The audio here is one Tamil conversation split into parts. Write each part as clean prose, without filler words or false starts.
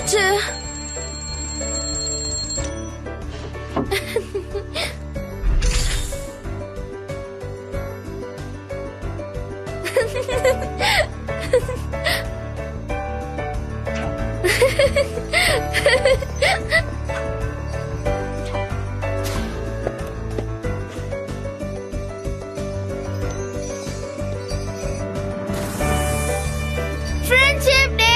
என்னாச்சு? Friendship day.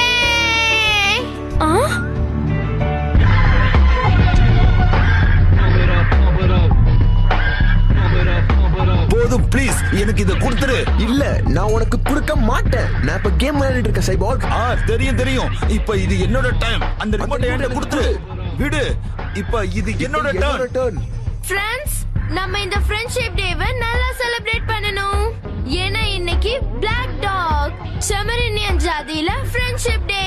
போதும் ப்ளீஸ், எனக்கு இத கொடுத்துரு. இல்ல, நான் உனக்கு கொடுக்க மாட்டேன். நான் இப்ப கேம் விளையாடிட்டு இருக்கேன் சைபார்க். தெரியும் தெரியும். இப்ப இது என்னோட டைம். அந்த ரிமோட்டை என்கிட்ட கொடுத்துரு. விடு. இப்ப இது என்னோட டர்ன். ஃப்ரெண்ட்ஸ், நம்ம இந்த ஃப்ரெண்ட்ஷிப் டேவை நல்லா செலிப்ரேட் பண்ணணும். ஏன்னா இன்னைக்கு Black Dog செமரினியன் ஜாதியில ஃப்ரெண்ட்ஷிப் டே.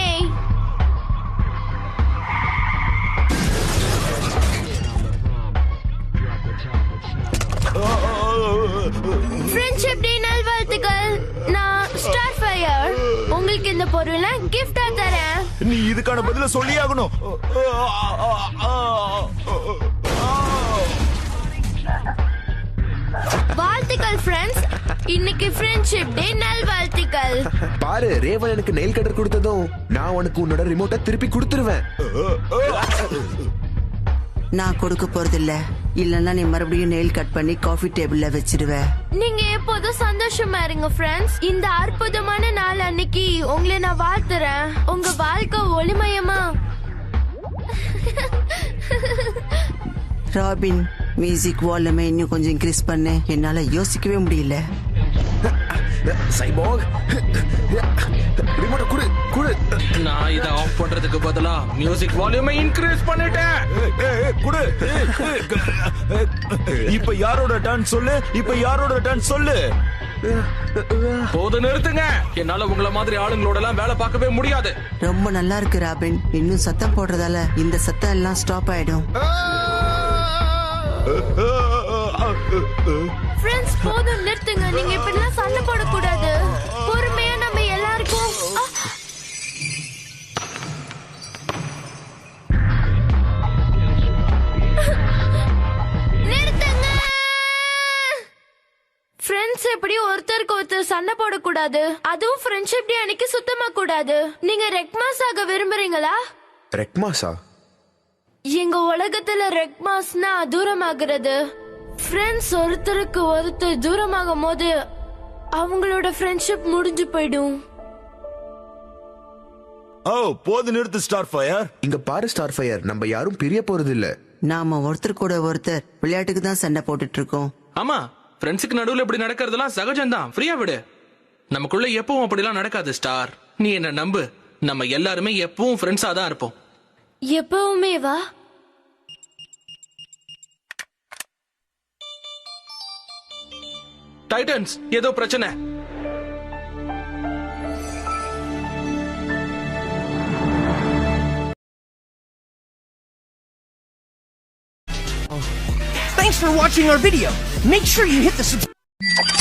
ஃப்ரெண்ட்ஷிப் டே நல்வாழ்த்துக்கள். நான் ஸ்டார்ஃபயர். உங்களுக்கு இந்த பொருளை கிஃப்டா தரேன். நீ இதுக்கான பதில சொல்லியாகணும். வாழ்த்துக்கள் ஃப்ரெண்ட்ஸ். இன்னைக்கு ஃப்ரெண்ட்ஷிப் டே நல்வாழ்த்துக்கள். பாரு, ரேவன் எனக்கு நெயில் கட்டர் கொடுத்ததும் நான் உனக்கு உன்னோட ரிமோட்டை திருப்பி கொடுத்துருவேன். நான் கொடுக்க போறதில்ல. இல்லன்னா நீ மறுபடியும் நெயில் கட் பண்ணி காஃபி டேபிள்ல வச்சிடுவ. நீங்க எப்போதும் சந்தோஷமா இருங்க ஃப்ரெண்ட்ஸ். இந்த அற்புதமான நாள் அன்னைக்கு உங்களை நான் வாழ்த்துறேன். உங்க வாழ்க்கை ஒளிமயமா. ராபின், மியூசிக் வால்யூமை இன்னும் கொஞ்சம் இன்க்ரீஸ் பண்ணு. என்னால யோசிக்கவே முடியல. சைபார்க், ரிமோட்டை குடு குடு. நான் இத ஆஃப் பண்றதுக்கு பதிலா மியூசிக் வால்யூமை இன்க்ரீஸ் பண்ணிட்டேன். குடு. இப்ப யாரோட டர்ன் சொல்லு. இப்ப யாரோட டர்ன் சொல்லு. போது நிறுத்துங்க. என்னால உங்கள மாதிரி ஆளுங்களோட எல்லாம் வேலை பார்க்கவே முடியாது. ரொம்ப நல்லா இருக்கு ராபின். இன்னும் சத்தம் போடுறதால இந்த சத்தம் எல்லாம் ஸ்டாப் ஆயிடும். ஃப்ரெண்ட்ஸ், போதும் நிறுத்துங்க. நீங்க இப்படிலாம் சண்டை போடக்கூடாது. பொறுமையா நம்ம எல்லாருக்கும் நிறுத்துங்க. ஃப்ரெண்ட்ஸ் எப்படி ஒருத்தருக்கு ஒருத்தர் சண்டை போடக்கூடாது. அதுவும் ஃப்ரெண்ட்ஷிப் டே அன்னைக்கு சுத்தமா கூடாது. நீங்க ரெக்மாஸ் ஆக விரும்புறீங்களா? ரெக்மாஸா? எங்க உலகத்துல ரெக்மாஸ்னா தூரமாகிறது. ஃப்ரெண்ட்ஸ் ஒருத்தருக்கு ஒருத்தர் தூரமாகும் போது அவங்களோட ஃப்ரெண்ட்ஷிப் முடிஞ்சு போயிடும். போது நிறுத்து ஸ்டார்ஃபயர். இங்க பாரு ஸ்டார்ஃபயர், நம்ம யாரும் பிரிய போறது இல்ல. நாம ஒருத்தர் கூட ஒருத்தர் விளையாட்டுக்கு தான் சண்டை போட்டுட்டு இருக்கோம். ஆமா, ஃப்ரெண்ட்ஸுக்கு நடுவுல இப்படி நடக்கிறதெல்லாம் சகஜம்தான். ஃப்ரீயா விடு. நமக்குள்ள எப்பவும் அப்படிலாம் நடக்காது ஸ்டார். நீ என்ன நம்பு. நம்ம எல்லாருமே எப்பவும் ஃப்ரெண்ட்ஸா தான் இருப்போம். எப்பவுமே வா. டைட்டன்ஸ், ஏதோ பிரச்சனை. Thanks for watching our video. Make sure you hit the subscribe.